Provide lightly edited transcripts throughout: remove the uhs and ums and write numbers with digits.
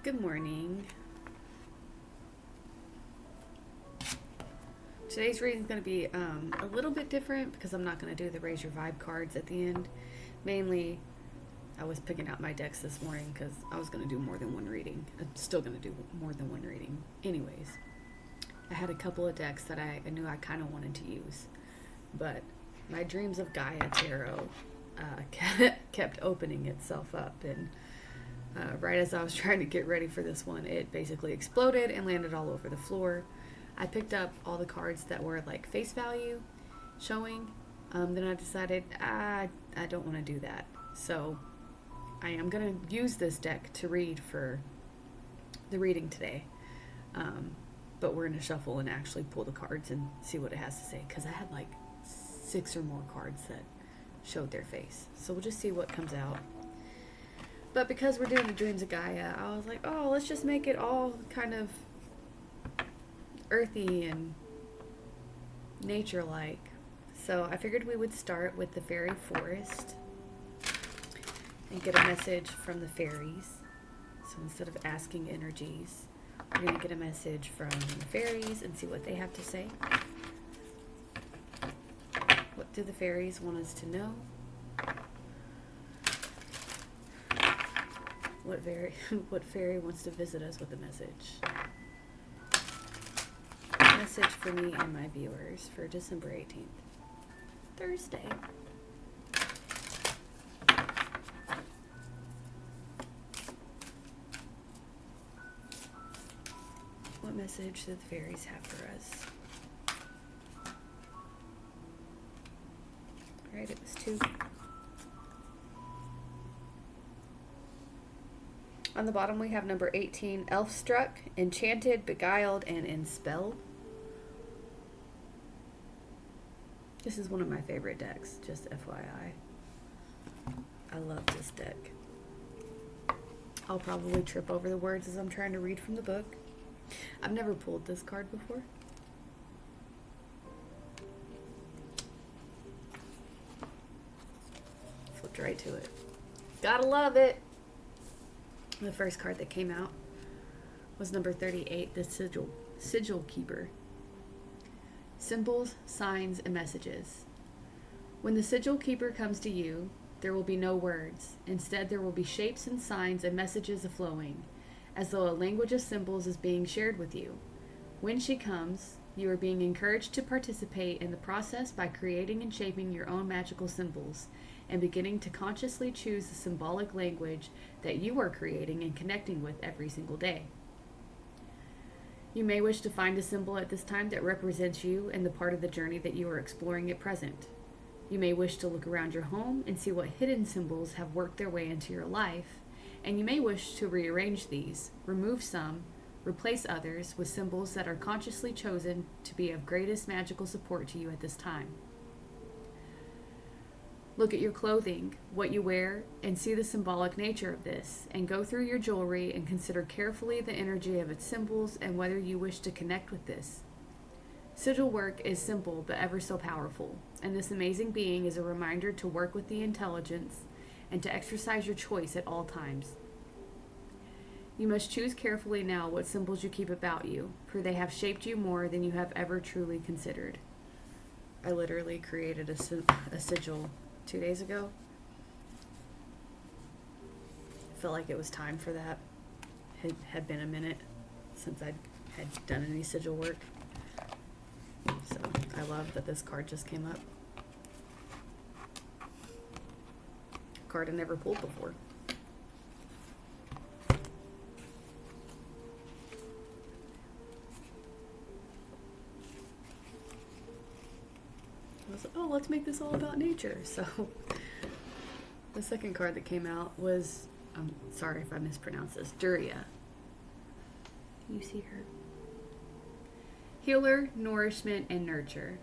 Good morning. Today's reading is going to be a little bit different because I'm not going to do the Raise Your Vibe cards at the end. Mainly, I was picking out my decks this morning because I was going to do more than one reading. I'm still going to do more than one reading. Anyways, I had a couple of decks that I knew I kind of wanted to use. But my Dreams of Gaia Tarot kept opening itself up, and right as I was trying to get ready for this one, it basically exploded and landed all over the floor. I picked up all the cards that were like face value showing. Then I decided I don't want to do that. So I am going to use this deck to read for the reading today. But we're going to shuffle and actually pull the cards and see what it has to say, because I had like 6 or more cards that showed their face. So we'll just see what comes out. But because we're doing the Dreams of Gaia, I was like, oh, let's just make it all kind of earthy and nature-like. So I figured we would start with the fairy forest and get a message from the fairies. So instead of asking energies, we're going to get a message from the fairies and see what they have to say. What do the fairies want us to know? What fairy wants to visit us with a message? Message for me and my viewers for December 18th, Thursday. What message do the fairies have for us? Alright, it was 2. On the bottom we have number 18, Elf Struck, Enchanted, Beguiled, and Enspelled. This is one of my favorite decks, just FYI. I love this deck. I'll probably trip over the words as I'm trying to read from the book. I've never pulled this card before. Flipped right to it. Gotta love it! The first card that came out was number 38, the Sigil Keeper. Symbols, signs, and messages. When the Sigil Keeper comes to you, there will be no words. Instead, there will be shapes and signs and messages flowing, as though a language of symbols is being shared with you. When she comes, you are being encouraged to participate in the process by creating and shaping your own magical symbols, and beginning to consciously choose the symbolic language that you are creating and connecting with every single day. You may wish to find a symbol at this time that represents you and the part of the journey that you are exploring at present. You may wish to look around your home and see what hidden symbols have worked their way into your life, and you may wish to rearrange these, remove some, replace others with symbols that are consciously chosen to be of greatest magical support to you at this time. Look at your clothing, what you wear, and see the symbolic nature of this, and go through your jewelry and consider carefully the energy of its symbols and whether you wish to connect with this. Sigil work is simple but ever so powerful, and this amazing being is a reminder to work with the intelligence and to exercise your choice at all times. You must choose carefully now what symbols you keep about you, for they have shaped you more than you have ever truly considered. I literally created a sigil 2 days ago. I felt like it was time for that. It had been a minute since I had done any sigil work. So I love that this card just came up. A card I never pulled before. I was like, oh, let's make this all about nature. So the second card that came out was, I'm sorry if I mispronounce this, Duria. Can you see her? Healer, nourishment, and nurture.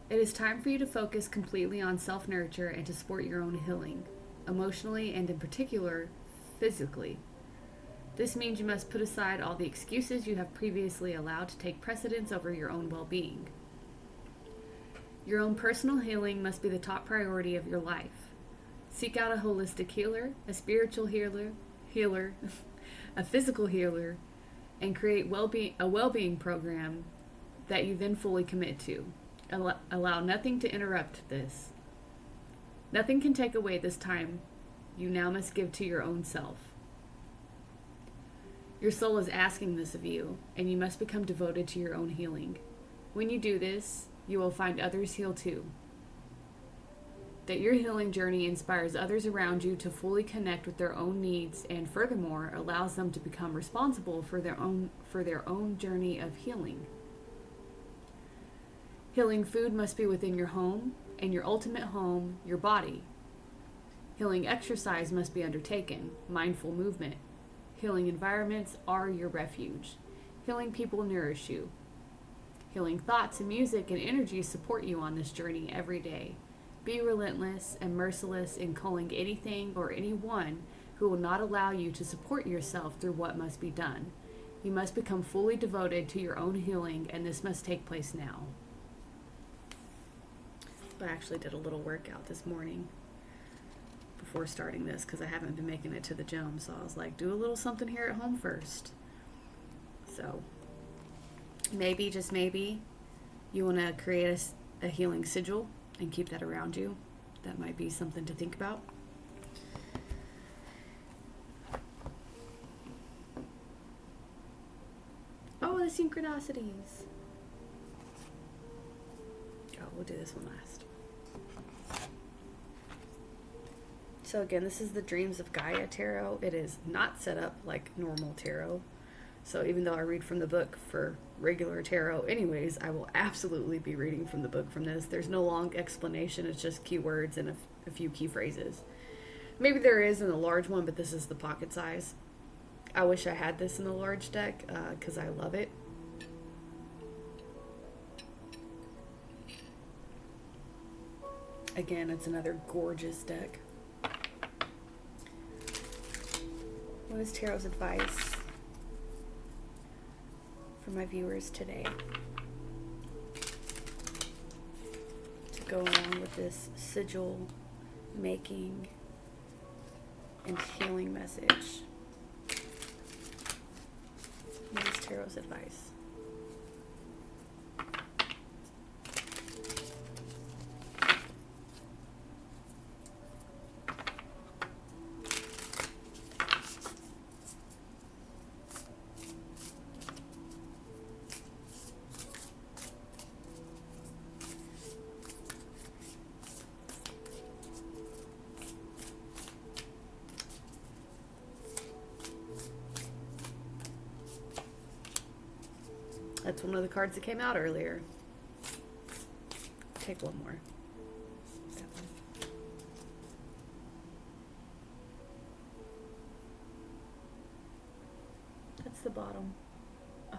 It is time for you to focus completely on self-nurture and to support your own healing, emotionally and in particular, physically. This means you must put aside all the excuses you have previously allowed to take precedence over your own well-being. Your own personal healing must be the top priority of your life. Seek out a holistic healer, a spiritual healer, a physical healer, and create a well-being program that you then fully commit to. Allow nothing to interrupt this. Nothing can take away this time you now must give to your own self. Your soul is asking this of you, and you must become devoted to your own healing. When you do this, you will find others heal too. That your healing journey inspires others around you to fully connect with their own needs, and furthermore allows them to become responsible for their own journey of healing. Healing food must be within your home, and your ultimate home, your body. Healing exercise must be undertaken, mindful movement. Healing environments are your refuge. Healing people nourish you. Healing thoughts and music and energy support you on this journey every day. Be relentless and merciless in calling anything or anyone who will not allow you to support yourself through what must be done. You must become fully devoted to your own healing, and this must take place now. I actually did a little workout this morning before starting this because I haven't been making it to the gym, so I was like, do a little something here at home first. So maybe, just maybe, you want to create a healing sigil and keep that around you. That might be something to think about. Oh, the synchronicities. Oh, we'll do this one last. So again, this is the Dreams of Gaia tarot. It is not set up like normal tarot. So even though I read from the book for regular tarot anyways, I will absolutely be reading from the book from this. There's no long explanation. It's just keywords and a few key phrases. Maybe there is in the large one, but this is the pocket size. I wish I had this in the large deck because I love it. Again, it's another gorgeous deck. What is Tarot's advice for my viewers today to go along with this sigil making and healing message? What is Tarot's advice? That's one of the cards that came out earlier. Take one more. That one. That's the bottom. Oh.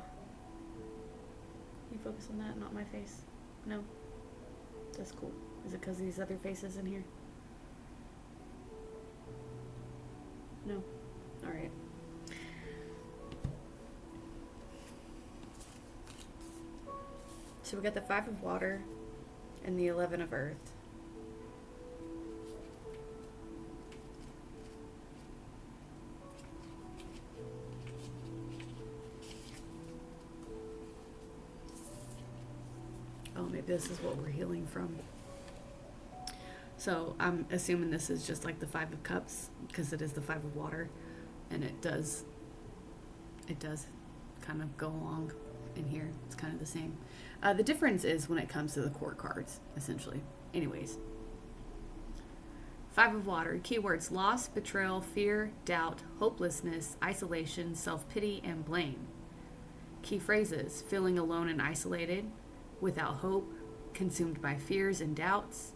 You focus on that, not my face. No. That's cool. Is it because of these other faces in here? No. Alright. So we got the 5 of water and the 11 of earth. Oh, maybe this is what we're healing from. So I'm assuming this is just like the 5 of cups because it is the 5 of water, and it does kind of go along in here. It's kind of the same. The difference is when it comes to the court cards, essentially. Anyways. 5 of water. Keywords: loss, betrayal, fear, doubt, hopelessness, isolation, self-pity, and blame. Key phrases: feeling alone and isolated, without hope, consumed by fears and doubts,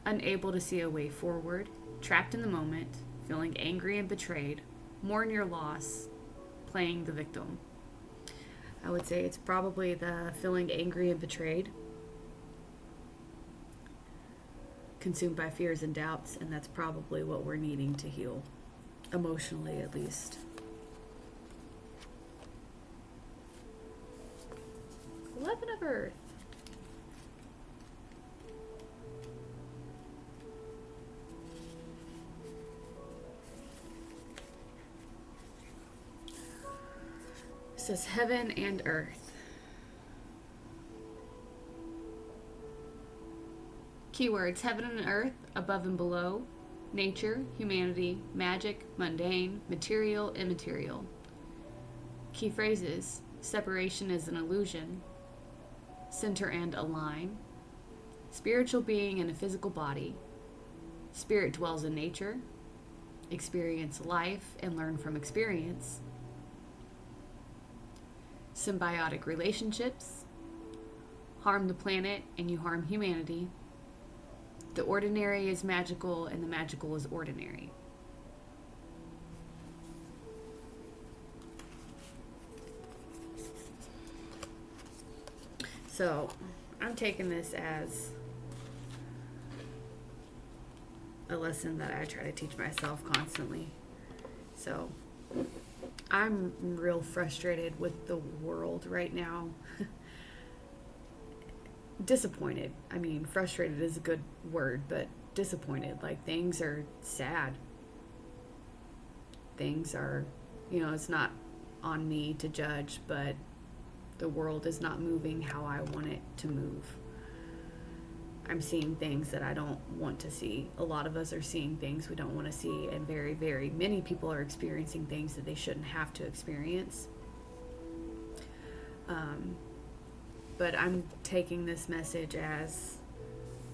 unable to see a way forward, trapped in the moment, feeling angry and betrayed, mourn your loss, playing the victim. I would say it's probably the feeling angry and betrayed, consumed by fears and doubts, and that's probably what we're needing to heal, emotionally at least. 11 of earth. says heaven and earth. Keywords: heaven and earth, above and below, nature, humanity, magic, mundane, material, immaterial. Key phrases: separation is an illusion, center and align, spiritual being in a physical body, spirit dwells in nature, experience life and learn from experience, symbiotic relationships, harm the planet and you harm humanity, the ordinary is magical and the magical is ordinary. So I'm taking this as a lesson that I try to teach myself constantly. So I'm real frustrated with the world right now. Disappointed. I mean, frustrated is a good word, but disappointed. Like, things are sad. Things are, it's not on me to judge, but the world is not moving how I want it to move. I'm seeing things that I don't want to see. A lot of us are seeing things we don't want to see, and very, very many people are experiencing things that they shouldn't have to experience. But I'm taking this message as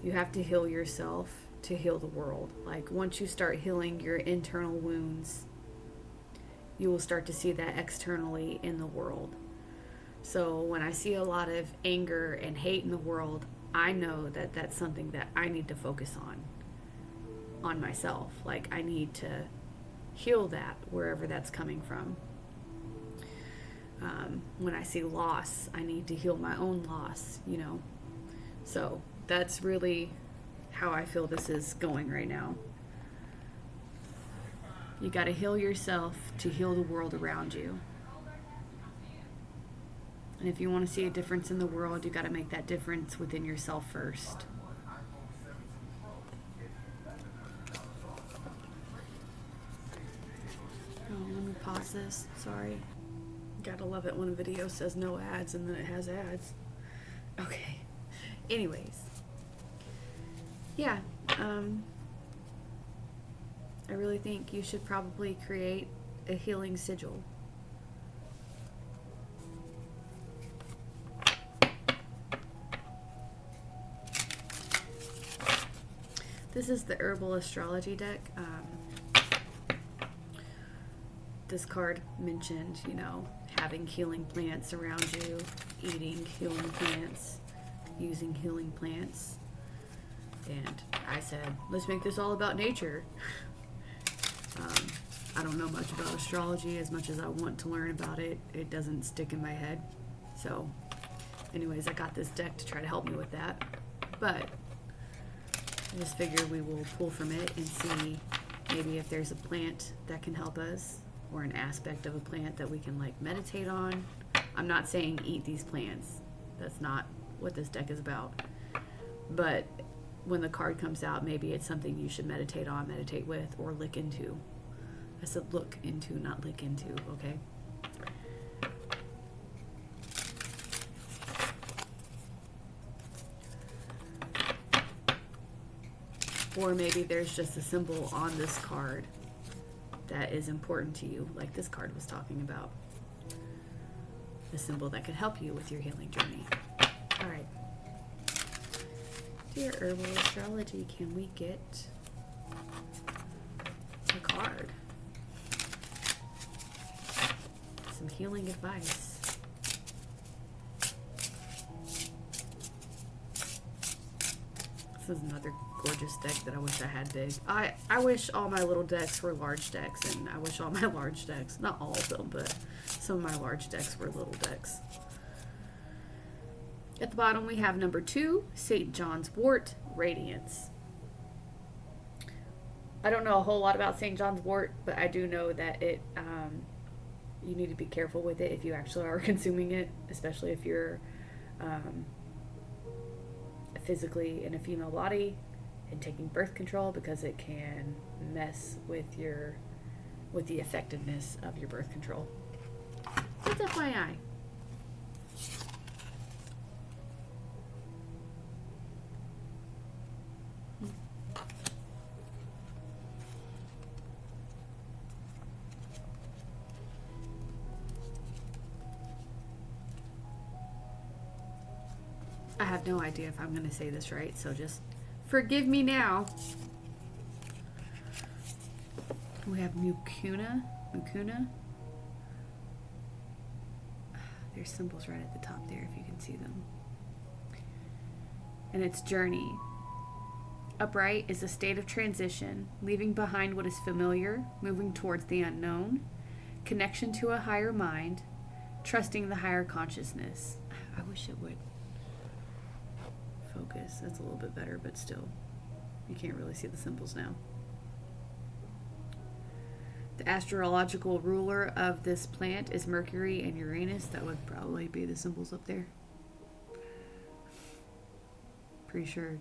you have to heal yourself to heal the world. Like, once you start healing your internal wounds, you will start to see that externally in the world. So when I see a lot of anger and hate in the world, I know that that's something that I need to focus on myself. Like, I need to heal that wherever that's coming from. When I see loss, I need to heal my own loss, So that's really how I feel this is going right now. You got to heal yourself to heal the world around you. And if you want to see a difference in the world, you got to make that difference within yourself first. Oh, let me pause this. Sorry. Gotta love it when a video says no ads and then it has ads. Okay. Anyways. Yeah. I really think you should probably create a healing sigil. This is the Herbal Astrology deck. This card mentioned, having healing plants around you, eating healing plants, using healing plants. And I said, let's make this all about nature. I don't know much about astrology. As much as I want to learn about it, it doesn't stick in my head. So anyways, I got this deck to try to help me with that. But I just figure we will pull from it and see maybe if there's a plant that can help us, or an aspect of a plant that we can meditate on. I'm not saying eat these plants. That's not what this deck is about. But when the card comes out, maybe it's something you should meditate on, meditate with, or look into. I said look into, not lick into, okay? Or maybe there's just a symbol on this card that is important to you, like this card was talking about. A symbol that could help you with your healing journey. All right. Dear Herbal Astrology, can we get a card? Some healing advice. This is another gorgeous deck that I wish I had big. I wish all my little decks were large decks, and I wish all my large decks, not all of them, but some of my large decks were little decks. At the bottom we have number 2, St. John's Wort, Radiance. I don't know a whole lot about St. John's Wort, but I do know that it, you need to be careful with it if you actually are consuming it, especially if you're physically in a female body and taking birth control, because it can mess with the effectiveness of your birth control. Just FYI. I have no idea if I'm going to say this right, so just forgive me now. We have Mucuna. There's symbols right at the top there if you can see them. And it's journey. Upright is a state of transition, leaving behind what is familiar, moving towards the unknown, connection to a higher mind, trusting the higher consciousness. I wish it would focus. That's a little bit better, but still, you can't really see the symbols now. The astrological ruler of this plant is Mercury and Uranus. That would probably be the symbols up there. Pretty sure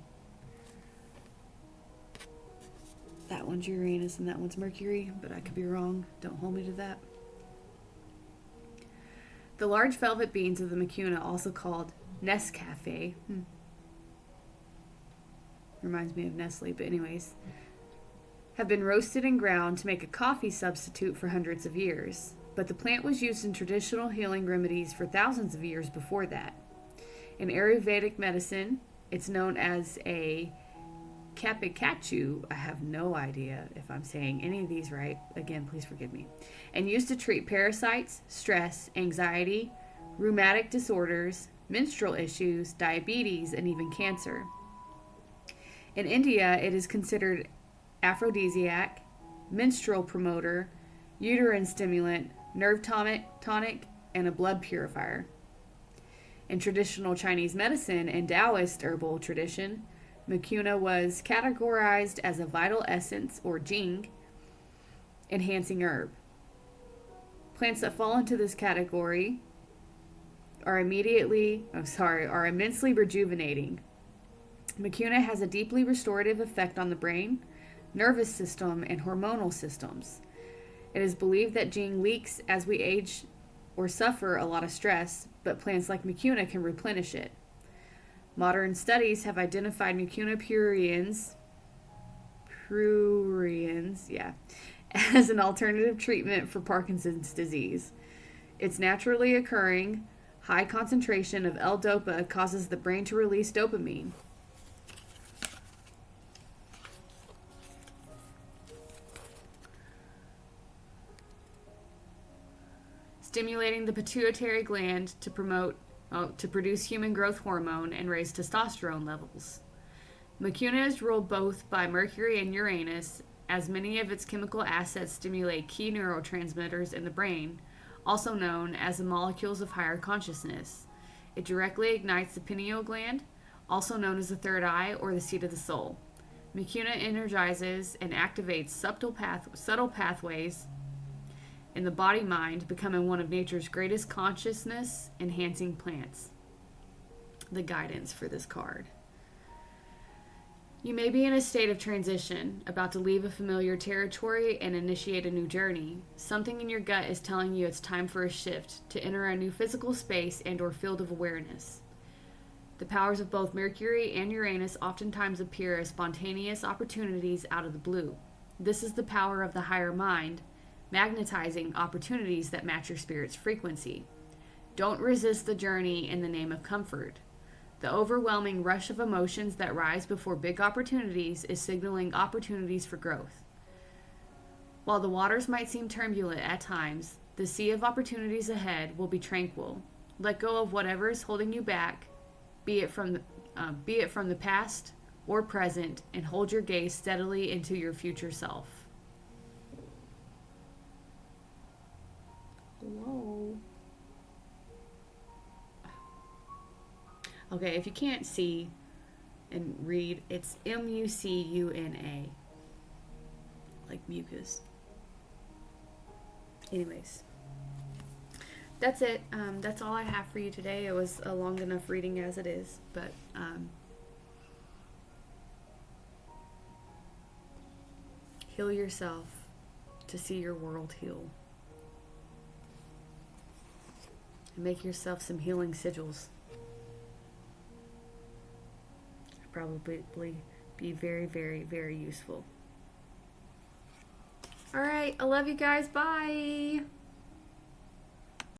that one's Uranus and that one's Mercury, but I could be wrong. Don't hold me to that. The large velvet beans of the Mucuna, also called Nescafe, reminds me of Nestle, but anyways, have been roasted and ground to make a coffee substitute for hundreds of years. But the plant was used in traditional healing remedies for thousands of years before that. In Ayurvedic medicine, it's known as a Kapikachu. I have no idea if I'm saying any of these right. Again, please forgive me. And used to treat parasites, stress, anxiety, rheumatic disorders, menstrual issues, diabetes, and even cancer. In India, it is considered aphrodisiac, menstrual promoter, uterine stimulant, nerve tonic, and a blood purifier. In traditional Chinese medicine and Taoist herbal tradition, Mucuna was categorized as a vital essence or jing, enhancing herb. Plants that fall into this category are immensely rejuvenating. Mucuna has a deeply restorative effect on the brain, nervous system, and hormonal systems. It is believed that jing leaks as we age or suffer a lot of stress, but plants like Mucuna can replenish it. Modern studies have identified Mucuna pruriens, as an alternative treatment for Parkinson's disease. Its naturally occurring high concentration of L-DOPA causes the brain to release dopamine. Stimulating the pituitary gland to produce human growth hormone and raise testosterone levels. Mucuna is ruled both by Mercury and Uranus, as many of its chemical assets stimulate key neurotransmitters in the brain, also known as the molecules of higher consciousness. It directly ignites the pineal gland, also known as the third eye or the seat of the soul. Mucuna energizes and activates subtle pathways in the body-mind, becoming one of nature's greatest consciousness-enhancing plants. The guidance for this card. You may be in a state of transition, about to leave a familiar territory and initiate a new journey. Something in your gut is telling you it's time for a shift, to enter a new physical space and or field of awareness. The powers of both Mercury and Uranus oftentimes appear as spontaneous opportunities out of the blue. This is the power of the higher mind, magnetizing opportunities that match your spirit's frequency. Don't resist the journey in the name of comfort. The overwhelming rush of emotions that rise before big opportunities is signaling opportunities for growth. While the waters might seem turbulent at times, the sea of opportunities ahead will be tranquil. Let go of whatever is holding you back, be it from the past or present, and hold your gaze steadily into your future self. Whoa. Okay, if you can't see and read, it's Mucuna, like mucus. Anyways, that's it. That's all I have for you today. It was a long enough reading as it is, but heal yourself to see your world heal. and make yourself some healing sigils. Probably be very, very, very useful. All right, I love you guys. Bye.